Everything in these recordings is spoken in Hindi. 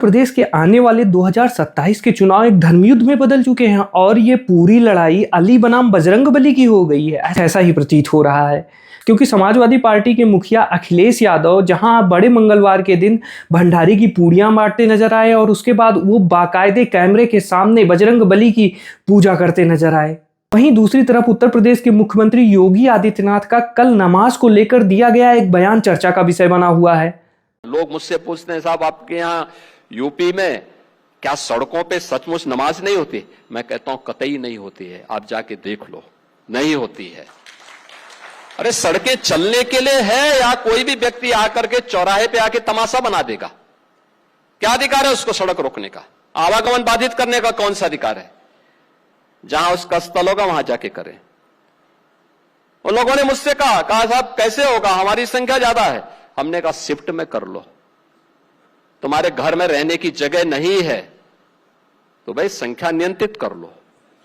प्रदेश के आने वाले 2027 के चुनाव एक धर्मयुद्ध में बदल चुके हैं और ये पूरी लड़ाई अली बनाम बजरंगबली की हो गई है, ऐसा ही प्रतीत हो रहा है। क्योंकि समाजवादी पार्टी के मुखिया अखिलेश यादव जहां बड़े मंगलवार के दिन भंडारी की पूड़ियां बांटते नजर आए और उसके बाद वो बाकायदे कैमरे के सामने बजरंगबली की पूजा करते नजर आए, वहीं दूसरी तरफ उत्तर प्रदेश के मुख्यमंत्री योगी आदित्यनाथ का कल नमाज को लेकर दिया गया एक बयान चर्चा का विषय बना हुआ है। लोग मुझसे पूछते हैं, साहब आपके यहाँ यूपी में क्या सड़कों पे सचमुच नमाज नहीं होती? मैं कहता हूं कतई नहीं होती है, आप जाके देख लो, नहीं होती है। अरे सड़कें चलने के लिए है या कोई भी व्यक्ति आकर के चौराहे पे आके तमाशा बना देगा? क्या अधिकार है उसको सड़क रोकने का? आवागमन बाधित करने का कौन सा अधिकार है? जहां उसका स्थल होगा वहां जाके करें। उन लोगों ने मुझसे कहा साहब कैसे होगा, हमारी संख्या ज्यादा है। हमने कहा शिफ्ट में कर लो, तुम्हारे घर में रहने की जगह नहीं है तो भाई संख्या नियंत्रित कर लो।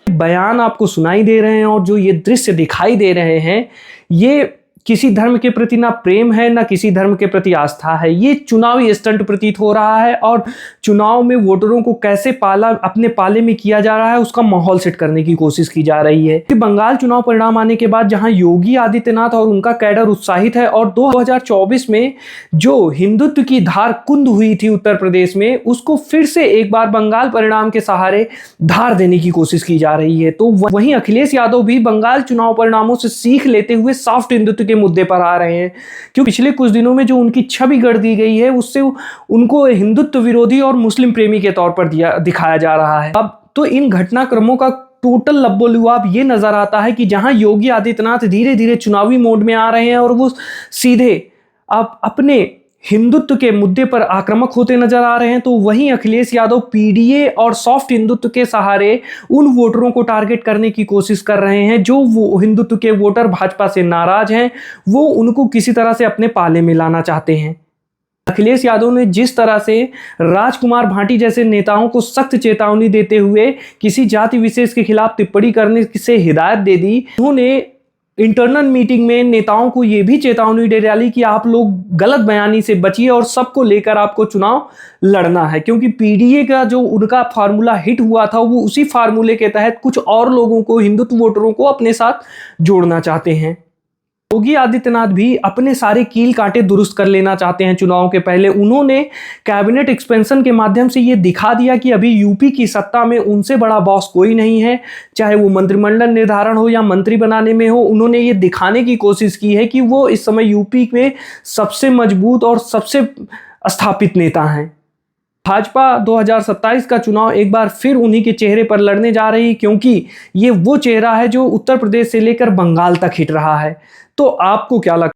बयान आपको सुनाई दे रहे हैं और जो ये दृश्य दिखाई दे रहे हैं, ये किसी धर्म के प्रति ना प्रेम है ना किसी धर्म के प्रति आस्था है। ये चुनावी स्टंट प्रतीत हो रहा है और चुनाव में वोटरों को कैसे अपने पाले में किया जा रहा है उसका माहौल सेट करने की कोशिश की जा रही है। बंगाल चुनाव परिणाम आने के बाद जहां योगी आदित्यनाथ और उनका कैडर उत्साहित है और 2024 में जो हिंदुत्व की धार कुंद हुई थी उत्तर प्रदेश में, उसको फिर से एक बार बंगाल परिणाम के सहारे धार देने की कोशिश की जा रही है। तो वहीं अखिलेश यादव भी बंगाल चुनाव परिणामों से सीख लेते हुए सॉफ्ट हिंदुत्व के मुद्दे पर आ रहे हैं, क्योंकि पिछले कुछ दिनों में जो उनकी छवि गढ़ दी गई है उससे उनको हिंदुत्व विरोधी और मुस्लिम प्रेमी के तौर पर दिखाया जा रहा है। अब तो इन घटनाक्रमों का टोटल लब्बो-लुआब ये नजर आता है कि जहां योगी आदित्यनाथ धीरे धीरे चुनावी मोड में आ रहे हैं और वो सीधे अब अपने हिंदुत्व के मुद्दे पर आक्रामक होते नजर आ रहे हैं, तो वहीं अखिलेश यादव पीडीए और सॉफ्ट हिंदुत्व के सहारे उन वोटरों को टारगेट करने की कोशिश कर रहे हैं जो वो हिंदुत्व के वोटर भाजपा से नाराज हैं, वो उनको किसी तरह से अपने पाले में लाना चाहते हैं। अखिलेश यादव ने जिस तरह से राजकुमार भाटी जैसे नेताओं को सख्त चेतावनी देते हुए किसी जाति विशेष के खिलाफ टिप्पणी करने से हिदायत दे दी, उन्होंने इंटरनल मीटिंग में नेताओं को यह भी चेतावनी दे डाली कि आप लोग गलत बयानी से बचिए और सबको लेकर आपको चुनाव लड़ना है, क्योंकि पीडीए का जो उनका फार्मूला हिट हुआ था वो उसी फार्मूले के तहत कुछ और लोगों को, हिंदुत्व वोटरों को अपने साथ जोड़ना चाहते हैं। योगी आदित्यनाथ भी अपने सारे कील कांटे दुरुस्त कर लेना चाहते हैं चुनाव के पहले। उन्होंने कैबिनेट एक्सपेंशन के माध्यम से ये दिखा दिया कि अभी यूपी की सत्ता में उनसे बड़ा बॉस कोई नहीं है, चाहे वो मंत्रिमंडल निर्धारण हो या मंत्री बनाने में हो। उन्होंने ये दिखाने की कोशिश की है कि वो इस समय यूपी में सबसे मजबूत और सबसे स्थापित नेता हैं। भाजपा 2027 का चुनाव एक बार फिर उन्हीं के चेहरे पर लड़ने जा रही, क्योंकि ये वो चेहरा है जो उत्तर प्रदेश से लेकर बंगाल तक हिट रहा है। तो आपको क्या लगता है?